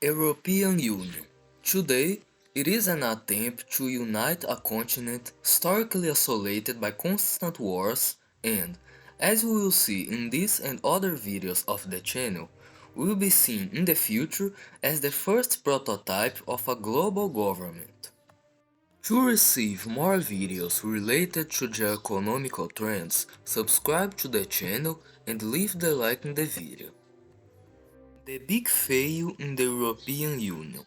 European Union. Today, it is an attempt to unite a continent historically isolated by constant wars and, as we will see in this and other videos of the channel, will be seen in the future as the first prototype of a global government. To receive more videos related to geoeconomical trends, subscribe to the channel and leave the like in the video. The big fail in the European Union.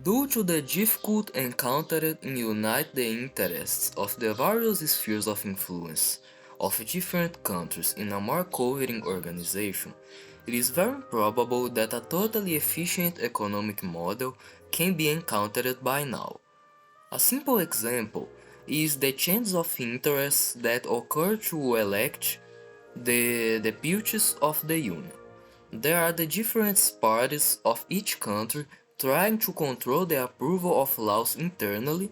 Due to the difficulty encountered in unite the interests of the various spheres of influence of different countries in a more coherent organization, it is very probable that a totally efficient economic model can be encountered by now. A simple example is the change of interests that occur to elect the deputies of the Union. There are the different parties of each country trying to control the approval of laws internally.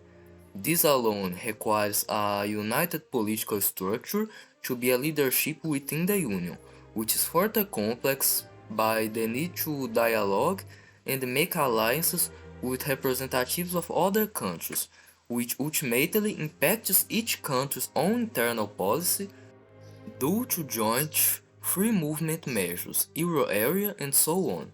This alone requires a united political structure to be a leadership within the Union, which is further complex by the need to dialogue and make alliances with representatives of other countries, which ultimately impacts each country's own internal policy due to joint free movement measures, euro area and so on.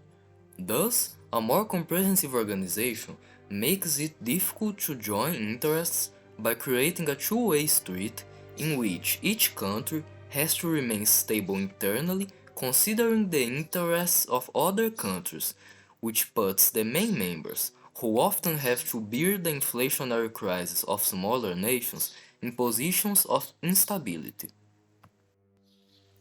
Thus, a more comprehensive organization makes it difficult to join interests by creating a two-way street in which each country has to remain stable internally considering the interests of other countries, which puts the main members, who often have to bear the inflationary crisis of smaller nations, in positions of instability.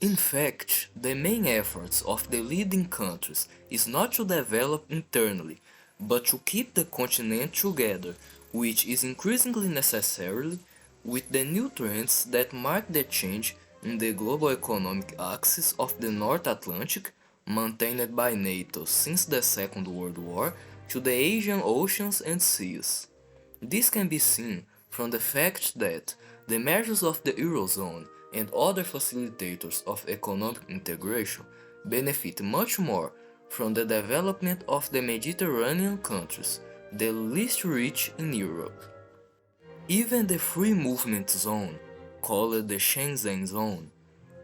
In fact, the main efforts of the leading countries is not to develop internally, but to keep the continent together, which is increasingly necessary with the new trends that mark the change in the global economic axis of the North Atlantic, maintained by NATO since the Second World War, to the Asian oceans and seas. This can be seen from the fact that the measures of the Eurozone and other facilitators of economic integration benefit much more from the development of the Mediterranean countries, the least rich in Europe. Even the free movement zone, called the Schengen zone,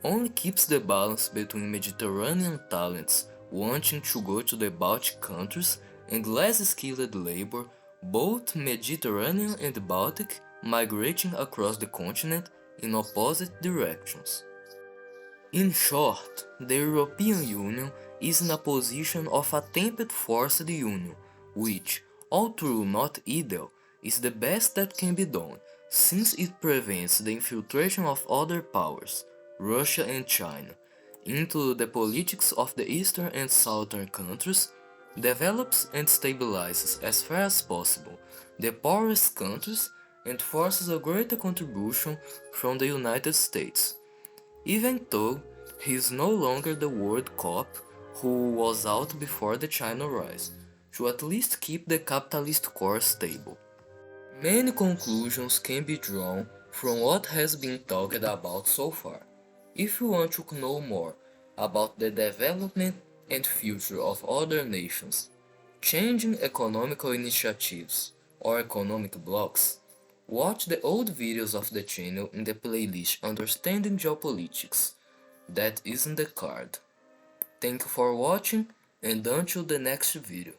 only keeps the balance between Mediterranean talents wanting to go to the Baltic countries and less skilled labor, both Mediterranean and Baltic, migrating across the continent in opposite directions. In short, the European Union is in a position of attempted forced union, which, although not ideal, is the best that can be done, since it prevents the infiltration of other powers, Russia and China, into the politics of the eastern and southern countries, develops and stabilizes as far as possible the poorest countries and forces a greater contribution from the United States. Even though he is no longer the world cop who was out before the China rise, to at least keep the capitalist core stable. Many conclusions can be drawn from what has been talked about so far. If you want to know more about the development and future of other nations, changing economical initiatives or economic blocks, watch the old videos of the channel in the playlist Understanding Geopolitics, that is in the card. Thank you for watching and until the next video.